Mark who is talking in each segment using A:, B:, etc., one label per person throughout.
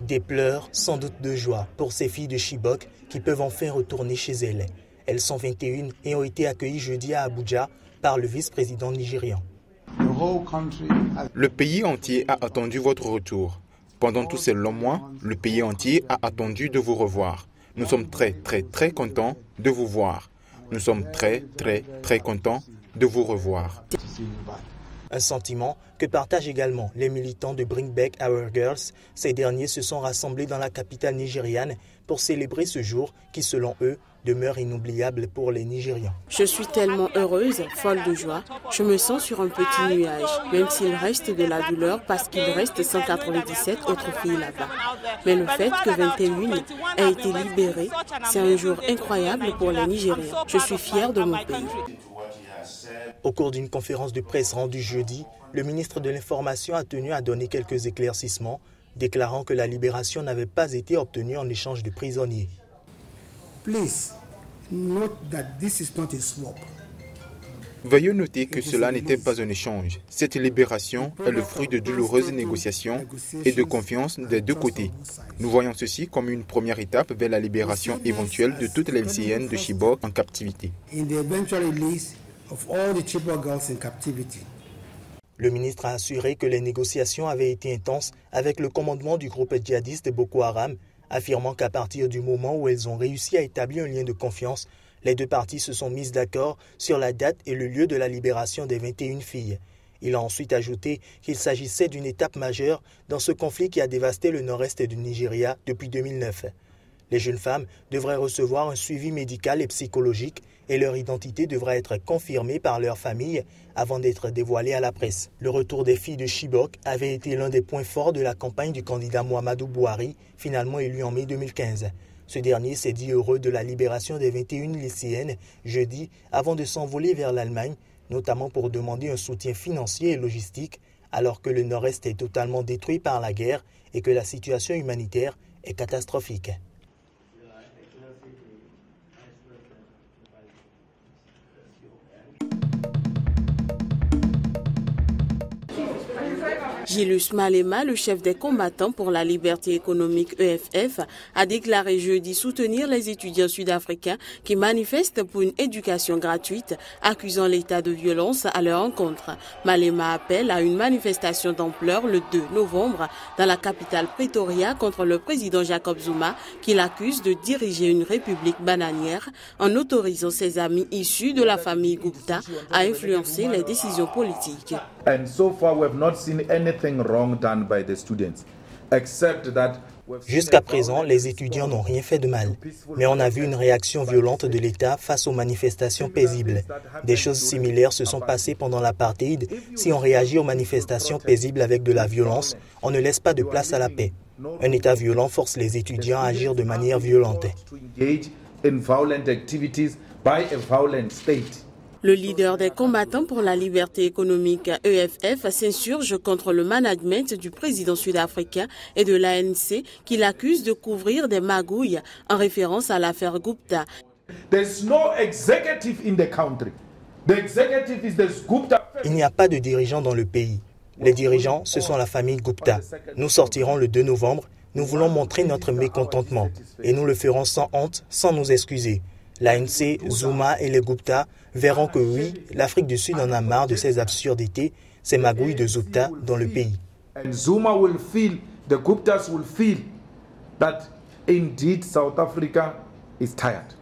A: Des pleurs, sans doute de joie, pour ces filles de Chibok qui peuvent enfin retourner chez elles. Elles sont 21 et ont été accueillies jeudi à Abuja par le vice-président nigérian.
B: Le pays entier a attendu votre retour. Pendant tous ces longs mois, le pays entier a attendu de vous revoir. Nous sommes très contents de vous voir. Nous sommes très contents de vous revoir.
A: Un sentiment que partagent également les militants de Bring Back Our Girls. Ces derniers se sont rassemblés dans la capitale nigériane pour célébrer ce jour qui, selon eux, demeure inoubliable pour les Nigérians.
C: Je suis tellement heureuse, folle de joie. Je me sens sur un petit nuage, même s'il reste de la douleur parce qu'il reste 197 autres filles là-bas. Mais le fait que 21 aient été libérées, c'est un jour incroyable pour les Nigériens. Je suis fière de mon pays.
A: Au cours d'une conférence de presse rendue jeudi, le ministre de l'Information a tenu à donner quelques éclaircissements, déclarant que la libération n'avait pas été obtenue en échange de prisonniers.
B: Veuillez noter que cela n'était pas un échange. Cette libération est le fruit de douloureuses négociations et de confiance des deux côtés. Nous voyons ceci comme une première étape vers la libération éventuelle de toutes les lycéennes de Chibok en captivité.
A: Le ministre a assuré que les négociations avaient été intenses avec le commandement du groupe djihadiste Boko Haram, affirmant qu'à partir du moment où elles ont réussi à établir un lien de confiance, les deux parties se sont mises d'accord sur la date et le lieu de la libération des 21 filles. Il a ensuite ajouté qu'il s'agissait d'une étape majeure dans ce conflit qui a dévasté le nord-est du Nigeria depuis 2009. Les jeunes femmes devraient recevoir un suivi médical et psychologique et leur identité devra être confirmée par leur famille avant d'être dévoilée à la presse. Le retour des filles de Chibok avait été l'un des points forts de la campagne du candidat Muhammadu Buhari, finalement élu en mai 2015. Ce dernier s'est dit heureux de la libération des 21 lycéennes jeudi avant de s'envoler vers l'Allemagne, notamment pour demander un soutien financier et logistique, alors que le nord-est est totalement détruit par la guerre et que la situation humanitaire est catastrophique.
C: Julius Malema, le chef des combattants pour la liberté économique EFF, a déclaré jeudi soutenir les étudiants sud-africains qui manifestent pour une éducation gratuite, accusant l'État de violence à leur encontre. Malema appelle à une manifestation d'ampleur le 2 novembre dans la capitale Pretoria contre le président Jacob Zuma, qu'il accuse de diriger une république bananière en autorisant ses amis issus de la famille Gupta à influencer les décisions politiques.
D: And so far we have not seen anything wrong done by the students, except that
A: Jusqu'à présent, les étudiants n'ont rien fait de mal, mais on a vu une réaction violente de l'État face aux manifestations paisibles. Des choses similaires se sont passées pendant l'apartheid. Si on réagit aux manifestations paisibles avec de la violence, on ne laisse pas de place à la paix. Un État violent force les étudiants à agir de manière violente.
C: Le leader des combattants pour la liberté économique EFF s'insurge contre le management du président sud-africain et de l'ANC qui l'accuse de couvrir des magouilles en référence à l'affaire Gupta.
A: Il n'y a pas de dirigeants dans le pays. Les dirigeants, ce sont la famille Gupta. Nous sortirons le 2 novembre. Nous voulons montrer notre mécontentement et nous le ferons sans honte, sans nous excuser. L'ANC, Zuma et les Gupta verront que oui, l'Afrique du Sud en a marre de ces absurdités, ces magouilles de Gupta dans le pays.
D: And Zuma will feel, the Guptas will feel that indeed South Africa is tired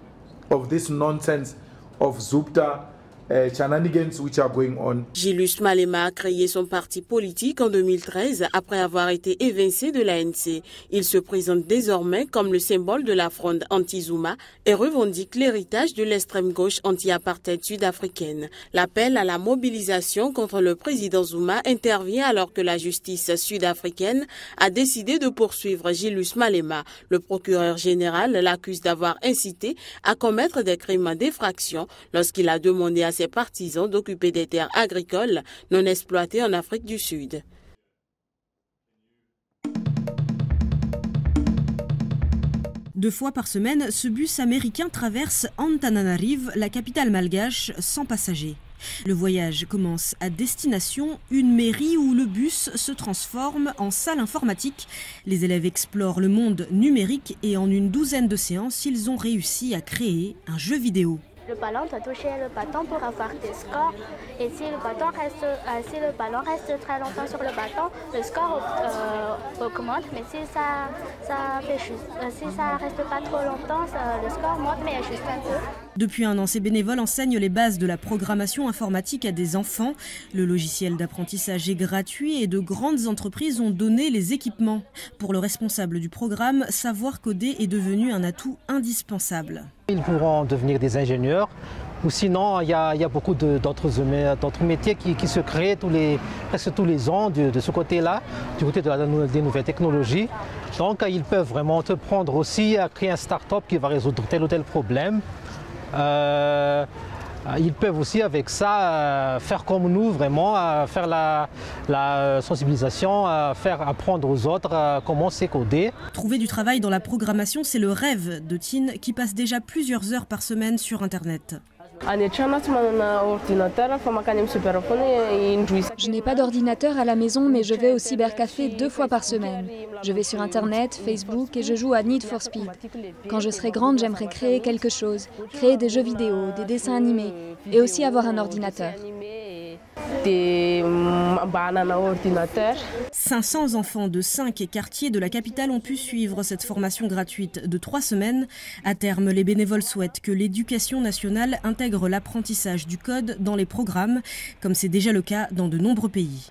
D: of this nonsense of Gupta shenanigans which are going on.
C: Julius Malema a créé son parti politique en 2013 après avoir été évincé de l'ANC. Il se présente désormais comme le symbole de la fronde anti-Zuma et revendique l'héritage de l'extrême gauche anti-apartheid sud-africaine. L'appel à la mobilisation contre le président Zuma intervient alors que la justice sud-africaine a décidé de poursuivre Julius Malema. Le procureur général l'accuse d'avoir incité à commettre des crimes d'effraction lorsqu'il a demandé à ses partisans d'occuper des terres agricoles non exploitées en Afrique du Sud.
E: Deux fois par semaine, ce bus américain traverse Antananarive, la capitale malgache, sans passagers. Le voyage commence à destination, une mairie où le bus se transforme en salle informatique. Les élèves explorent le monde numérique et en une douzaine de séances, ils ont réussi à créer un jeu vidéo.
F: Le ballon doit toucher le bâton pour avoir des scores. Et si le ballon reste très longtemps sur le bâton, le score augmente. Mais si ça reste pas trop longtemps, le score monte, mais juste un peu.
E: Depuis un an, ces bénévoles enseignent les bases de la programmation informatique à des enfants. Le logiciel d'apprentissage est gratuit et de grandes entreprises ont donné les équipements. Pour le responsable du programme, savoir coder est devenu un atout indispensable.
G: Ils pourront devenir des ingénieurs ou sinon il y a beaucoup d'autres métiers qui se créent presque tous les ans de ce côté-là, du côté des nouvelles technologies. Donc ils peuvent vraiment entreprendre aussi à créer un start-up qui va résoudre tel ou tel problème. Ils peuvent aussi avec ça faire comme nous, vraiment faire la sensibilisation, faire apprendre aux autres comment c'est codé.
E: Trouver du travail dans la programmation, c'est le rêve de Tine qui passe déjà plusieurs heures par semaine sur Internet.
H: Je n'ai pas d'ordinateur à la maison, mais je vais au cybercafé 2 fois par semaine. Je vais sur Internet, Facebook et je joue à Need for Speed. Quand je serai grande, j'aimerais créer quelque chose, créer des jeux vidéo, des dessins animés et aussi avoir un ordinateur.
E: 500 enfants de 5 quartiers de la capitale ont pu suivre cette formation gratuite de 3 semaines. À terme, les bénévoles souhaitent que l'éducation nationale intègre l'apprentissage du code dans les programmes, comme c'est déjà le cas dans de nombreux pays.